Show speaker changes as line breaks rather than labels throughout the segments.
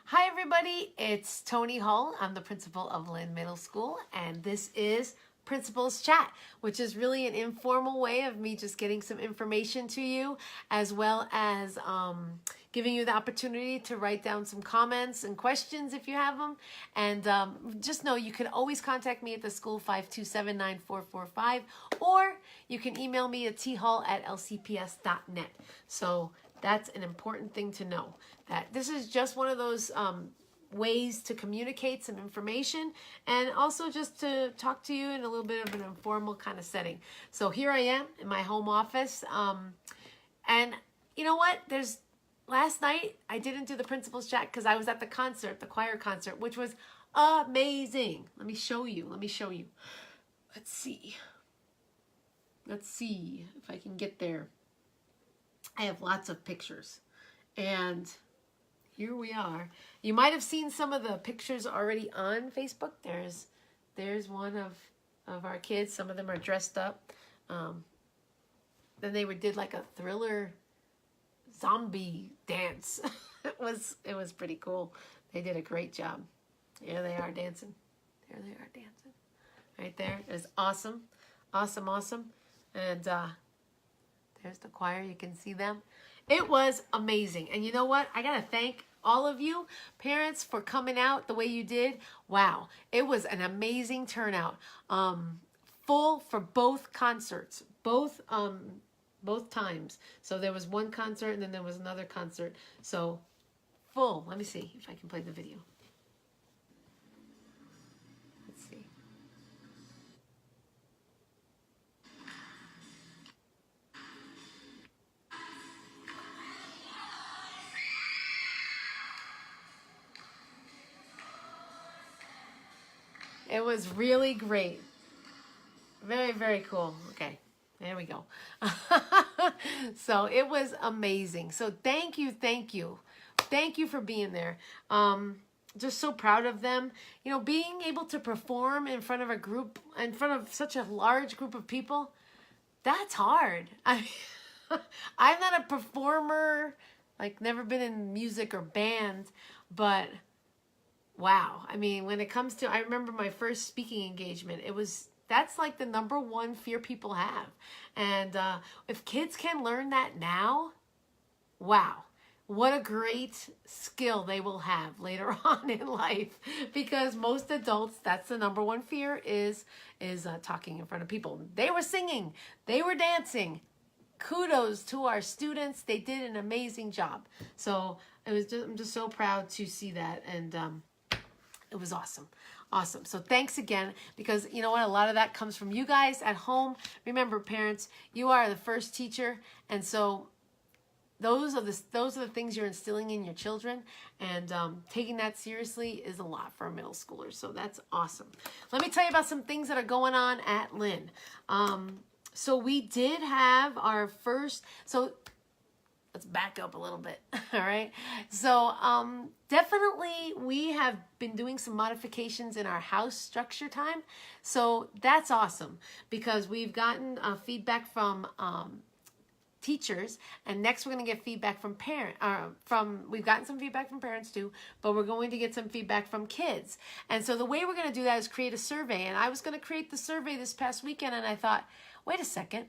Hi everybody, it's Tony Hull. I'm the principal of Lynn Middle School, and this is Principal's Chat, which is really an informal way of me just getting some information to you, as well as giving you the opportunity to write down some comments and questions if you have them. And just know you can always contact me at the school 527-9445, or you can email me at thull@lcps.net. So that's an important thing to know, that this is just one of those ways to communicate some information and also just to talk to you in a little bit of an informal kind of setting. So here I am in my home office. And you know what? Last night I didn't do the principal's chat because I was at the concert, the choir concert, which was amazing. Let me show you. Let's see if I can get there. I have lots of pictures, and here we are. You might have seen some of the pictures already on Facebook. There's one of our kids. Some of them are dressed up. Then they did like a Thriller zombie dance. It was pretty cool. They did a great job. Here they are dancing. There they are dancing. Right there. It was awesome. Awesome. And there's the choir. You can see them. It was amazing. And you know what? I got to thank all of you parents for coming out the way you did. Wow. It was an amazing turnout. Full for both concerts, both times. So there was one concert and then there was another concert. So full. Let me see if I can play the video. Let's see. It was really great. Very, very cool. Okay, there we go. So it was amazing. So thank you. Thank you for being there. Just so proud of them. You know, being able to perform in front of a group, in front of such a large group of people, that's hard. I mean, I'm not a performer, like never been in music or band, but wow. I mean, when it comes to, I remember my first speaking engagement, that's like the number one fear people have. And if kids can learn that now, wow, what a great skill they will have later on in life. Because most adults, that's the number one fear is talking in front of people. They were singing, they were dancing. Kudos to our students. They did an amazing job. So I'm just so proud to see that. And it was awesome. So thanks again, because you know what? A lot of that comes from you guys at home. Remember, parents, you are the first teacher. And so those are the things you're instilling in your children, and taking that seriously is a lot for a middle schooler. So that's awesome. Let me tell you about some things that are going on at Lynn. So we did have our first, let's back up a little bit. All right. So definitely we have been doing some modifications in our house structure time. So that's awesome, because we've gotten feedback from teachers, and next we're going to get feedback from we've gotten some feedback from parents too, but we're going to get some feedback from kids. And so the way we're going to do that is create a survey. And I was going to create the survey this past weekend, and I thought, wait a second,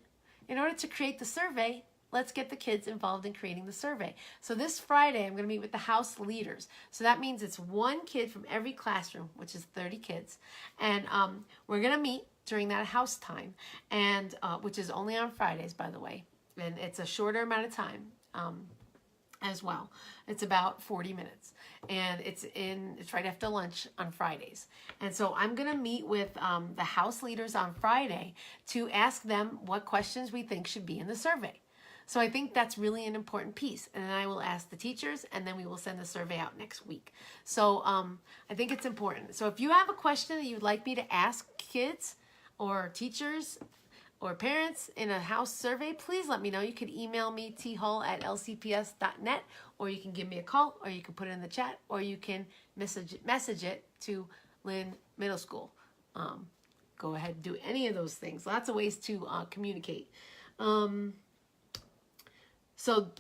in order to create the survey, let's get the kids involved in creating the survey. So this Friday, I'm going to meet with the house leaders. So that means it's one kid from every classroom, which is 30 kids. And we're going to meet during that house time, and which is only on Fridays, by the way. And it's a shorter amount of time as well. It's about 40 minutes. And it's right after lunch on Fridays. And so I'm going to meet with the house leaders on Friday to ask them what questions we think should be in the survey. So I think that's really an important piece. And then I will ask the teachers, and then we will send the survey out next week. So I think it's important. So if you have a question that you'd like me to ask kids or teachers or parents in a house survey, please let me know. You can email me, thull@lcps.net, or you can give me a call, or you can put it in the chat, or you can message it to Lynn Middle School. Go ahead and do any of those things. Lots of ways to communicate. So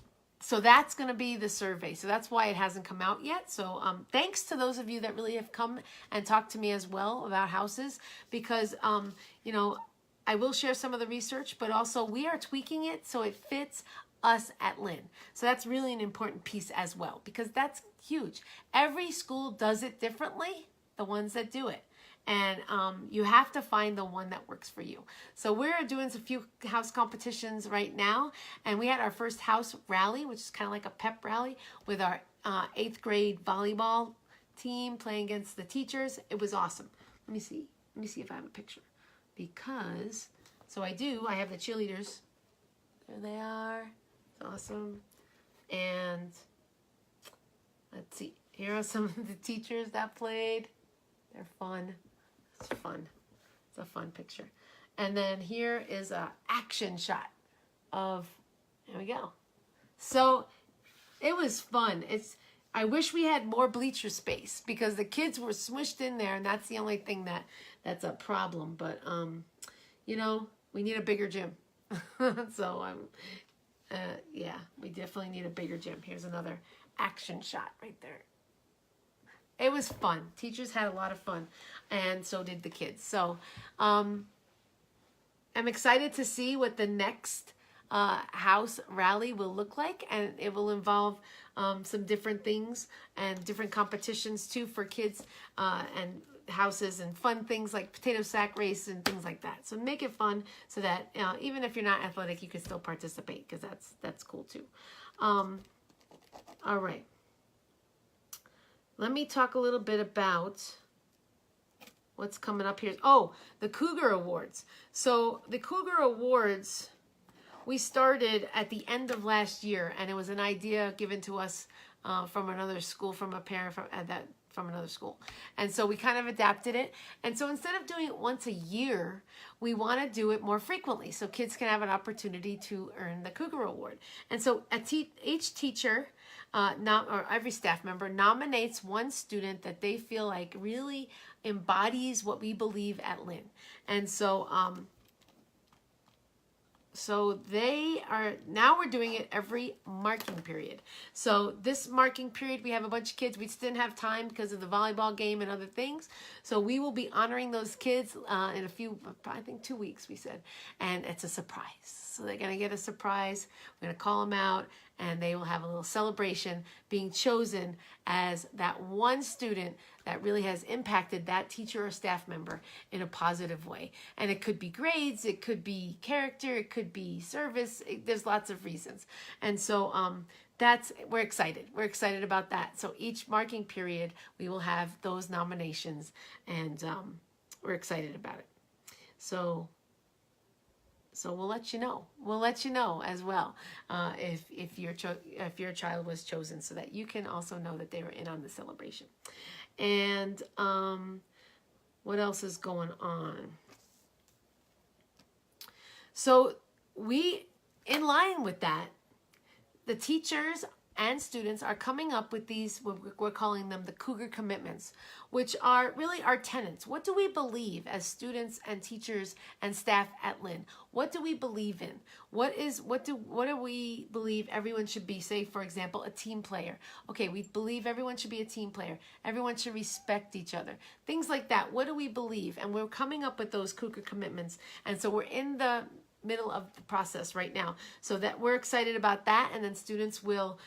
So that's going to be the survey. So that's why it hasn't come out yet. So thanks to those of you that really have come and talked to me as well about houses, because, you know, I will share some of the research, but also we are tweaking it so it fits us at Lynn. So that's really an important piece as well, because that's huge. Every school does it differently, the ones that do it. And you have to find the one that works for you. So we're doing a few house competitions right now. And we had our first house rally, which is kind of like a pep rally, with our 8th grade volleyball team playing against the teachers. It was awesome. Let me see. Let me see if I have a picture. Because, so I do. I have the cheerleaders. There they are. It's awesome. And let's see. Here are some of the teachers that played. They're fun. It's fun. It's a fun picture. And then here is a action shot of, there we go. So it was fun. I wish we had more bleacher space because the kids were smushed in there, and that's the only thing that's a problem. But you know, we need a bigger gym. So yeah, we definitely need a bigger gym. Here's another action shot right there. It was fun. Teachers had a lot of fun, and so did the kids. So I'm excited to see what the next house rally will look like, and it will involve some different things and different competitions too for kids and houses, and fun things like potato sack race and things like that. So make it fun so that even if you're not athletic, you can still participate, because that's cool too. All right. Let me talk a little bit about what's coming up here. Oh, the Cougar Awards. So the Cougar Awards, we started at the end of last year, and it was an idea given to us from another school, from a parent from another school. And so we kind of adapted it. And so instead of doing it once a year, we want to do it more frequently so kids can have an opportunity to earn the Cougar Award. And so each teacher or every staff member nominates one student that they feel like really embodies what we believe at Lynn. And so so now we're doing it every marking period. So this marking period, we have a bunch of kids. We just didn't have time because of the volleyball game and other things. So we will be honoring those kids in a few, I think 2 weeks, we said. And it's a surprise. So they're going to get a surprise. We're going to call them out, and they will have a little celebration being chosen as that one student that really has impacted that teacher or staff member in a positive way. And it could be grades, it could be character, it could be service. There's lots of reasons. And so we're excited. We're excited about that. So each marking period, we will have those nominations, and we're excited about it. So we'll let you know. We'll let you know as well if your child was chosen, so that you can also know that they were in on the celebration. And what else is going on? So in line with that, the teachers and students are coming up with these, we're calling them the Cougar Commitments, which are really our tenets. What do we believe as students and teachers and staff at Lynn? What do we believe in? What do we believe everyone should be? Say, for example, a team player. Okay, we believe everyone should be a team player. Everyone should respect each other. Things like that. What do we believe? And we're coming up with those Cougar Commitments. And so we're in the middle of the process right now, so that we're excited about that. And then students will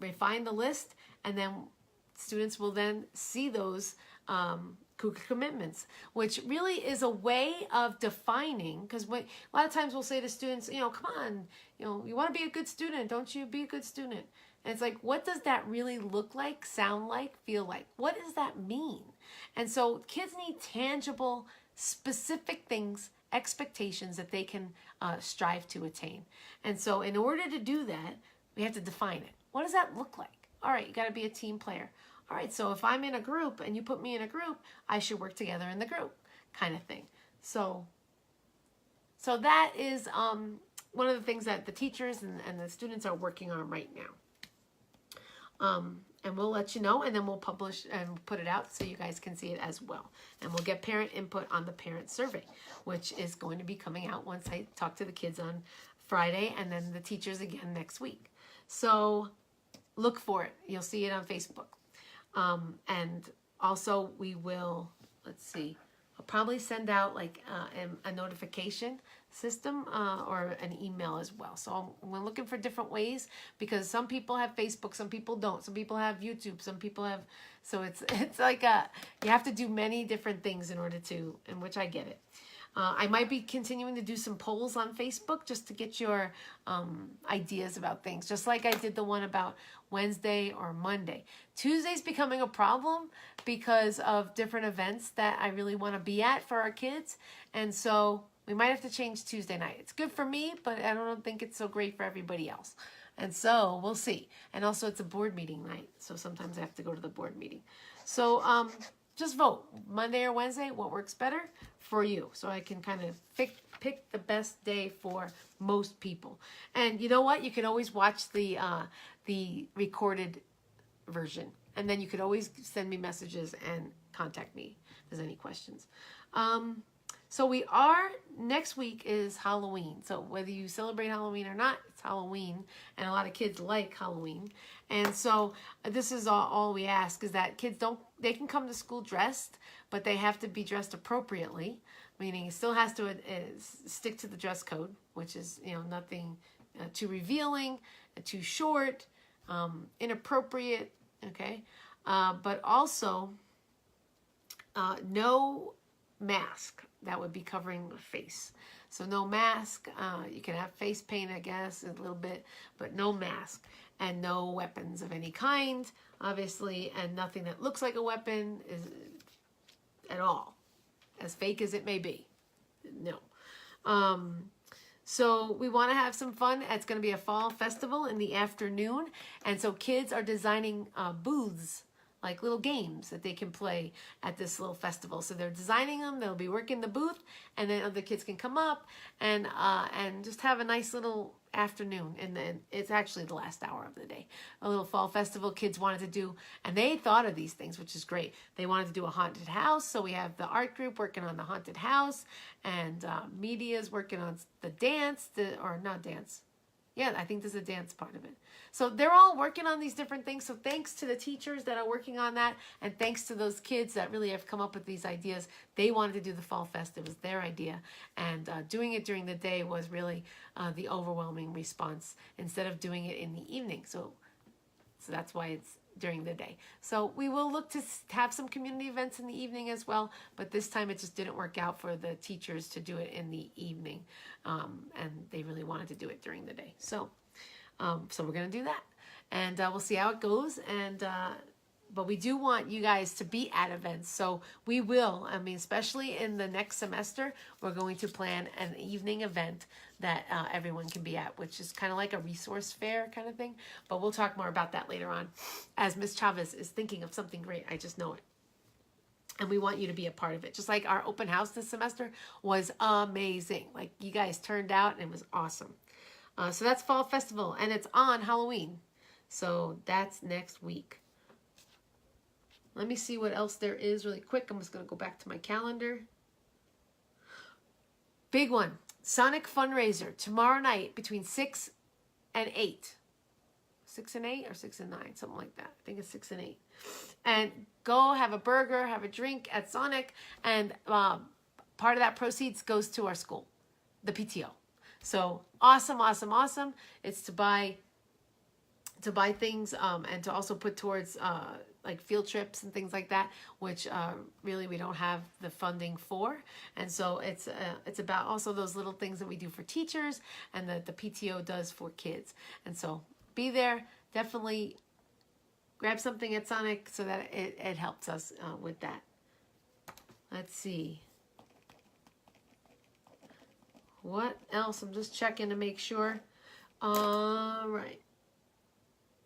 refine the list, and then students will then see those Cougar Commitments, which really is a way of defining, because a lot of times we'll say to students, come on, you want to be a good student, don't you? Be a good student. And it's like, what does that really look like, sound like, feel like? What does that mean? And so kids need tangible, specific things, expectations that they can strive to attain. And so in order to do that, we have to define it. What does that look like? All right, you got to be a team player. All right, so if I'm in a group and you put me in a group, I should work together in the group, kind of thing. So that is one of the things that the teachers and the students are working on right now. And we'll let you know, and then we'll publish and put it out so you guys can see it as well. And we'll get parent input on the parent survey, which is going to be coming out once I talk to the kids on Friday, and then the teachers again next week. So look for it. You'll see it on Facebook. And also we will, let's see, I'll probably send out like a notification system or an email as well. So we're looking for different ways, because some people have Facebook, some people don't. Some people have YouTube, some people have, so it's like you have to do many different things in order to, in which I get it. I might be continuing to do some polls on Facebook just to get your ideas about things, just like I did the one about Wednesday or Monday. Tuesday's becoming a problem because of different events that I really want to be at for our kids. And so we might have to change Tuesday night. It's good for me, but I don't think it's so great for everybody else. And so we'll see. And also it's a board meeting night, so sometimes I have to go to the board meeting. So just vote Monday or Wednesday, what works better for you, so I can kind of pick the best day for most people. And you know what? You can always watch the recorded version, and then you could always send me messages and contact me if there's any questions. So next week is Halloween. So whether you celebrate Halloween or not, it's Halloween. And a lot of kids like Halloween. And so this is all we ask, is that kids they can come to school dressed, but they have to be dressed appropriately. Meaning it still has to stick to the dress code, which is, nothing too revealing, too short, inappropriate, okay? But also no mask. That would be covering the face. So no mask. You can have face paint, I guess, a little bit, but no mask. And no weapons of any kind, obviously, and nothing that looks like a weapon is at all, as fake as it may be. No. So we want to have some fun. It's going to be a fall festival in the afternoon. And so kids are designing booths, like little games that they can play at this little festival. So they're designing them. They'll be working the booth, and then other kids can come up and just have a nice little afternoon. And then it's actually the last hour of the day. A little fall festival kids wanted to do, and they thought of these things, which is great. They wanted to do a haunted house. So we have the art group working on the haunted house, and media's working on the dance, or not dance. Yeah, I think there's a dance part of it. So they're all working on these different things. So thanks to the teachers that are working on that, and thanks to those kids that really have come up with these ideas. They wanted to do the Fall Fest. It was their idea. And doing it during the day was really the overwhelming response, instead of doing it in the evening. So that's why it's during the day. So we will look to have some community events in the evening as well, but this time it just didn't work out for the teachers to do it in the evening, and they really wanted to do it during the day. So we're going to do that, and we'll see how it goes. And but we do want you guys to be at events. So we will, especially in the next semester, we're going to plan an evening event that everyone can be at, which is kind of like a resource fair kind of thing. But we'll talk more about that later on, as Miss Chavez is thinking of something great. I just know it. And we want you to be a part of it. Just like our open house this semester was amazing. Like, you guys turned out, and it was awesome. So that's Fall Festival, and it's on Halloween. So that's next week. Let me see what else there is really quick. I'm just going to go back to my calendar. Big one. Sonic fundraiser tomorrow night between 6 and 8. 6 and 8 or 6 and 9, something like that. I think it's 6 and 8. And go have a burger, have a drink at Sonic, and part of that proceeds goes to our school, the PTO. So awesome, awesome, awesome. It's to buy things and to also put towards like field trips and things like that, which really we don't have the funding for. And so it's about also those little things that we do for teachers and that the PTO does for kids. And so be there. Definitely grab something at Sonic so that it helps us with that. Let's see. What else? I'm just checking to make sure. All right.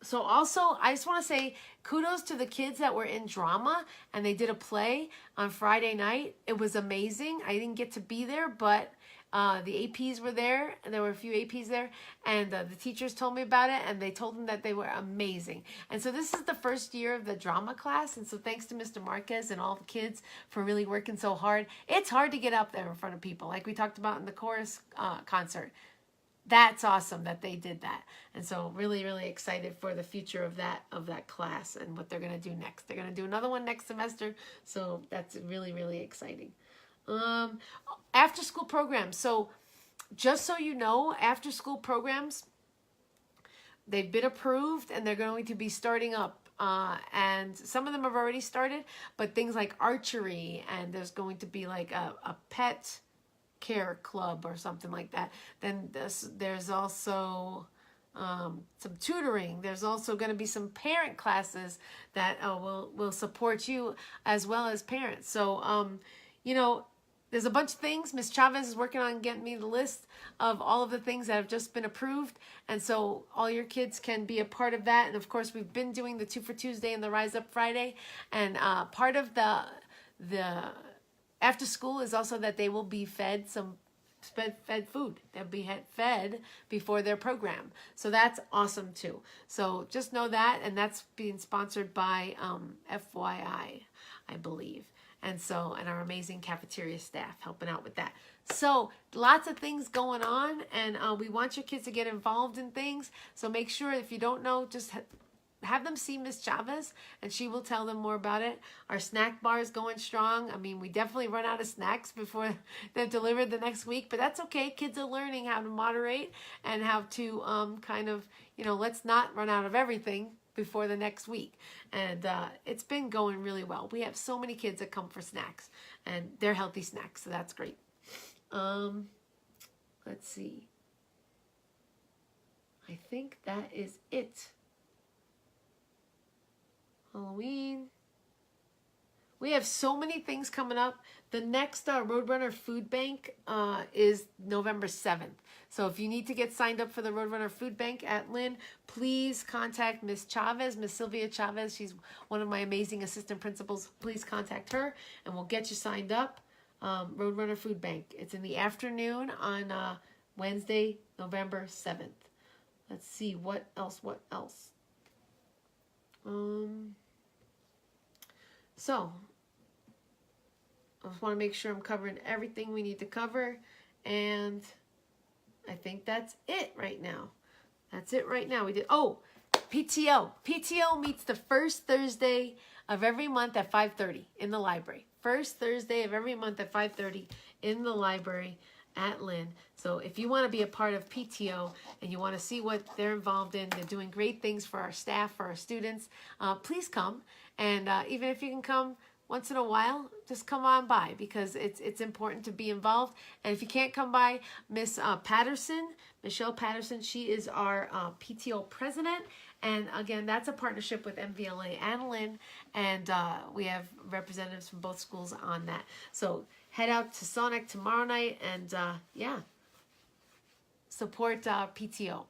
So also, I just want to say kudos to the kids that were in drama, and they did a play on Friday night. It was amazing. I didn't get to be there, but the APs were there, and there were a few APs there, and the teachers told me about it, and they told them that they were amazing. And so this is the first year of the drama class, and so thanks to Mr. Marquez and all the kids for really working so hard. It's hard to get up there in front of people, like we talked about in the chorus concert. that's awesome that they did that. And so really, really excited for the future of that class and what they're going to do next. They're going to do another one next semester. So that's really, really exciting. After school programs. So just so you know, after school programs, they've been approved and they're going to be starting up. And some of them have already started, but things like archery, and there's going to be like a pet care club or something like that. Then there's also some tutoring. There's also going to be some parent classes that will support you as well as parents. So, you know, there's a bunch of things. Ms. Chavez is working on getting me the list of all of the things that have just been approved. And so all your kids can be a part of that. And of course, we've been doing the 2 for Tuesday and the Rise Up Friday. And part of the after school is also that they will be fed fed food. They'll be fed before their program. So that's awesome too. So just know that. And that's being sponsored by FYI, I believe. And our amazing cafeteria staff helping out with that. So lots of things going on, and we want your kids to get involved in things. So make sure, if you don't know, just have them see Miss Chavez, and she will tell them more about it. Our snack bar is going strong. I mean, we definitely run out of snacks before they're delivered the next week, but that's okay. Kids are learning how to moderate and how to kind of, let's not run out of everything before the next week. And it's been going really well. We have so many kids that come for snacks, and they're healthy snacks, so that's great. Let's see. I think that is it. Halloween. We have so many things coming up. The next Roadrunner Food Bank is November 7th. So if you need to get signed up for the Roadrunner Food Bank at Lynn, please contact Miss Chavez, Miss Sylvia Chavez. She's one of my amazing assistant principals. Please contact her, and we'll get you signed up. Roadrunner Food Bank. It's in the afternoon on Wednesday, November 7th. Let's see, what else? So, I just want to make sure I'm covering everything we need to cover, and I think that's it right now. We did, PTO. PTO meets the first Thursday of every month at 5:30 in the library. First Thursday of every month at 5:30 in the library at Lynn. So if you want to be a part of PTO and you want to see what they're involved in, they're doing great things for our staff, for our students, please come. And even if you can come once in a while, just come on by, because it's important to be involved. And if you can't come by, Michelle Patterson, she is our PTO president. And again, that's a partnership with MVLA and Lynn. And we have representatives from both schools on that. So head out to Sonic tomorrow night and support PTO.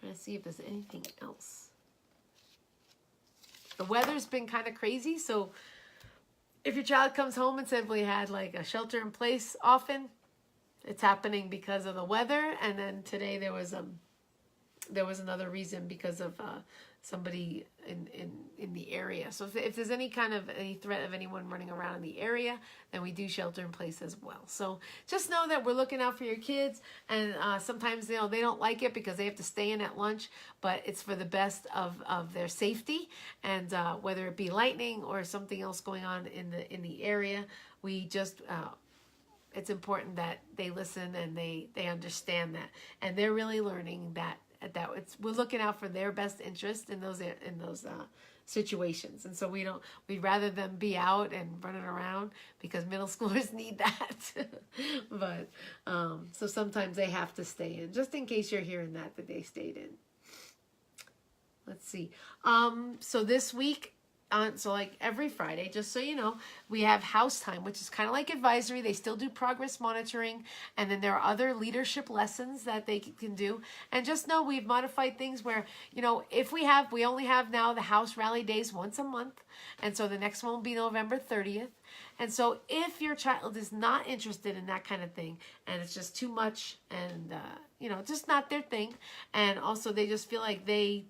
Trying to see if there's anything else. The weather's been kind of crazy, so if your child comes home and said we had like a shelter in place often, it's happening because of the weather. And then today there was another reason because of somebody in the area. So if there's any threat of anyone running around in the area, then we do shelter in place as well. So just know that we're looking out for your kids, and sometimes they don't like it because they have to stay in at lunch, but it's for the best of their safety. And whether it be lightning or something else going on in the area, we just it's important that they listen and they understand that, and they're really learning that we're looking out for their best interest in those situations. And so we'd rather them be out and running around, because middle schoolers need that. But so sometimes they have to stay in, just in case you're hearing that they stayed in. Let's see. So this week, so like every Friday, just so you know, we have house time, which is kind of like advisory. They still do progress monitoring, and then there are other leadership lessons that they can do. And just know we've modified things where, if we only have now the house rally days once a month, and so the next one will be November 30th. And so if your child is not interested in that kind of thing, and it's just too much, and just not their thing, and also they just feel like they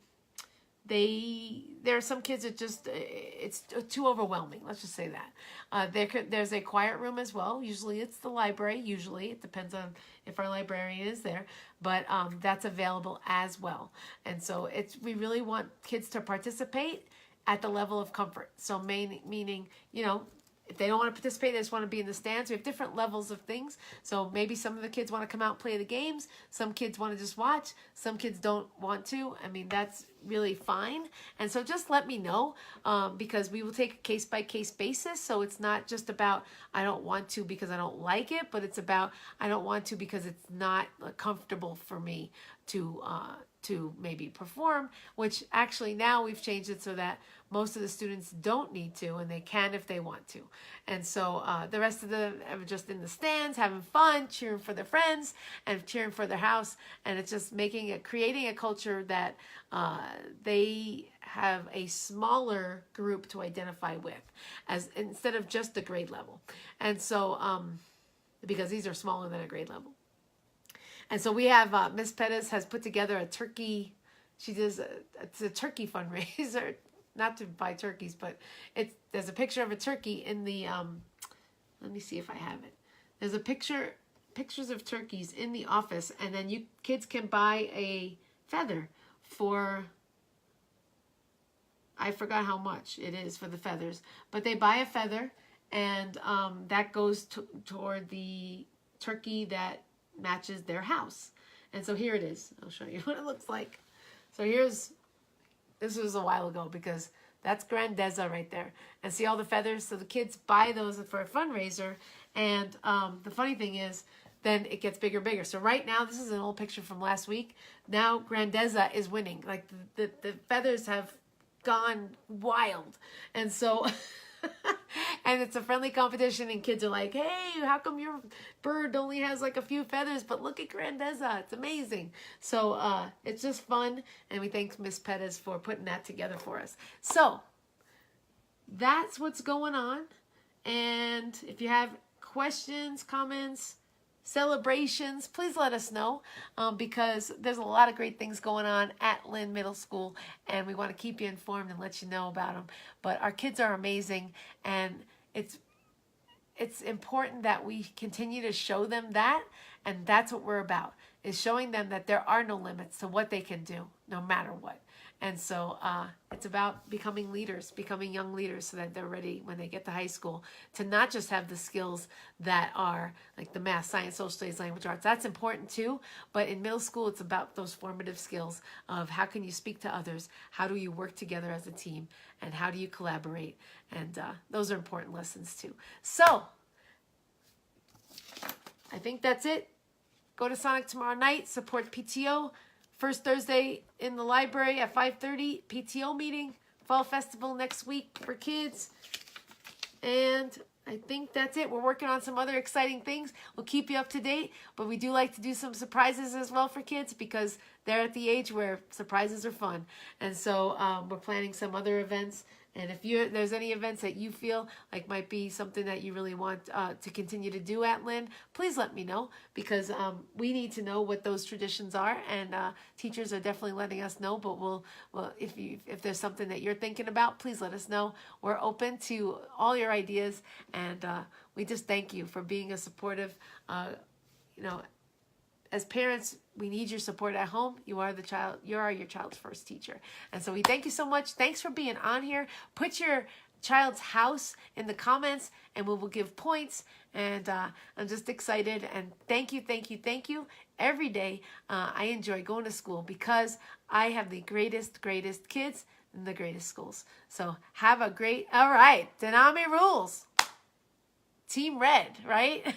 there are some kids that just, it's too overwhelming. Let's just say that. There's a quiet room as well. Usually it's the library. Usually it depends on if our librarian is there, but that's available as well. And so we really want kids to participate at the level of comfort. So meaning, if they don't want to participate, they just want to be in the stands. We have different levels of things. So maybe some of the kids want to come out and play the games. Some kids want to just watch. Some kids don't want to. I mean, that's really fine. And so just let me know, because we will take a case-by-case basis. So it's not just about I don't want to because I don't like it, but it's about I don't want to because it's not comfortable for me to maybe perform, which actually now we've changed it so that most of the students don't need to, and they can if they want to. And so the rest of them are just in the stands, having fun, cheering for their friends and cheering for their house. And it's just creating a culture that they have a smaller group to identify with, as instead of just the grade level. And so, because these are smaller than a grade level. And so we have, Miss Pettis has put together a turkey, it's a turkey fundraiser, not to buy turkeys, but there's a picture of a turkey in the, let me see if I have it. There's pictures of turkeys in the office, and then kids can buy a feather for, I forgot how much it is for the feathers, but they buy a feather, and that goes toward the turkey that matches their house. And so here it is. I'll show you what it looks like. So this was a while ago, because that's Grandeza right there. And see all the feathers? So the kids buy those for a fundraiser. And the funny thing is, then it gets bigger and bigger. So right now, this is an old picture from last week. Now Grandeza is winning. Like the feathers have gone wild. And so... and it's a friendly competition, and kids are like, hey, how come your bird only has like a few feathers, but look at Grandeza, it's amazing. So it's just fun, and we thank Miss Pettis for putting that together for us. So that's what's going on. And if you have questions, comments, celebrations, please let us know, because there's a lot of great things going on at Lynn Middle School, and we want to keep you informed and let you know about them. But our kids are amazing, and it's important that we continue to show them that, and that's what we're about, is showing them that there are no limits to what they can do, no matter what. And so it's about becoming leaders, becoming young leaders, so that they're ready when they get to high school to not just have the skills that are like the math, science, social studies, language arts. That's important too. But in middle school, it's about those formative skills of how can you speak to others, how do you work together as a team, and how do you collaborate. And those are important lessons too. So I think that's it. Go to Sonic tomorrow night, support PTO. First Thursday in the library at 5:30, PTO meeting, Fall Festival next week for kids. And I think that's it. We're working on some other exciting things. We'll keep you up to date, but we do like to do some surprises as well for kids, because they're at the age where surprises are fun. And so we're planning some other events. And if there's any events that you feel like might be something that you really want to continue to do at Lynn, please let me know, because we need to know what those traditions are, and teachers are definitely letting us know. But if there's something that you're thinking about, please let us know. We're open to all your ideas, and we just thank you for being a supportive, as parents, we need your support at home. You are your child's first teacher. And so we thank you so much. Thanks for being on here. Put your child's house in the comments, and we will give points. And I'm just excited. And thank you. Every day I enjoy going to school, because I have the greatest kids in the greatest schools. So have a great, all right, Denami rules. Team Red, right?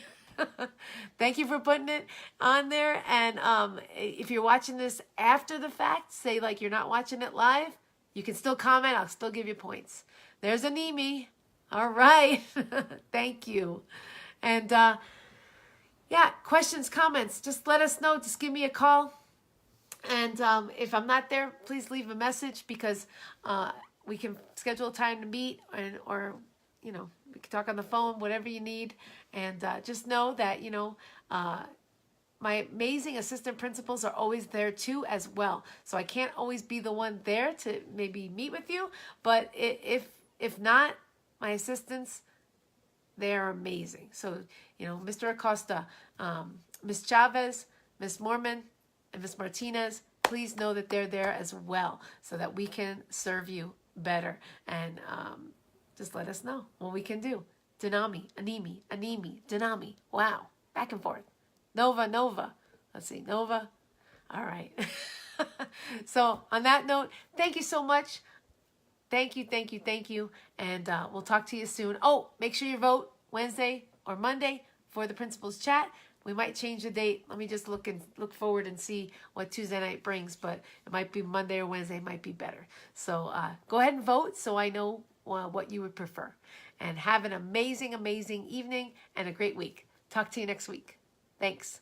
Thank you for putting it on there. And if you're watching this after the fact, say like you're not watching it live, you can still comment. I'll still give you points. There's Animi. All right. Thank you. And yeah, questions, comments, just let us know. Just give me a call. And if I'm not there, please leave a message, because we can schedule a time to meet, or we can talk on the phone, whatever you need. And just know that, my amazing assistant principals are always there too as well. So I can't always be the one there to maybe meet with you, but if not, my assistants, they're amazing. So, Mr. Acosta, Miss Chavez, Miss Mormon, and Miss Martinez, please know that they're there as well so that we can serve you better. And just let us know what we can do. Denami, Animi, Animi, Denami. Wow. Back and forth. Nova, Nova. Let's see. Nova. All right. So on that note, thank you so much. Thank you, thank you, thank you. And we'll talk to you soon. Oh, make sure you vote Wednesday or Monday for the principal's chat. We might change the date. Let me just look forward and see what Tuesday night brings. But it might be Monday or Wednesday. Might be better. So go ahead and vote so I know what you would prefer. And have an amazing, amazing evening and a great week. Talk to you next week. Thanks.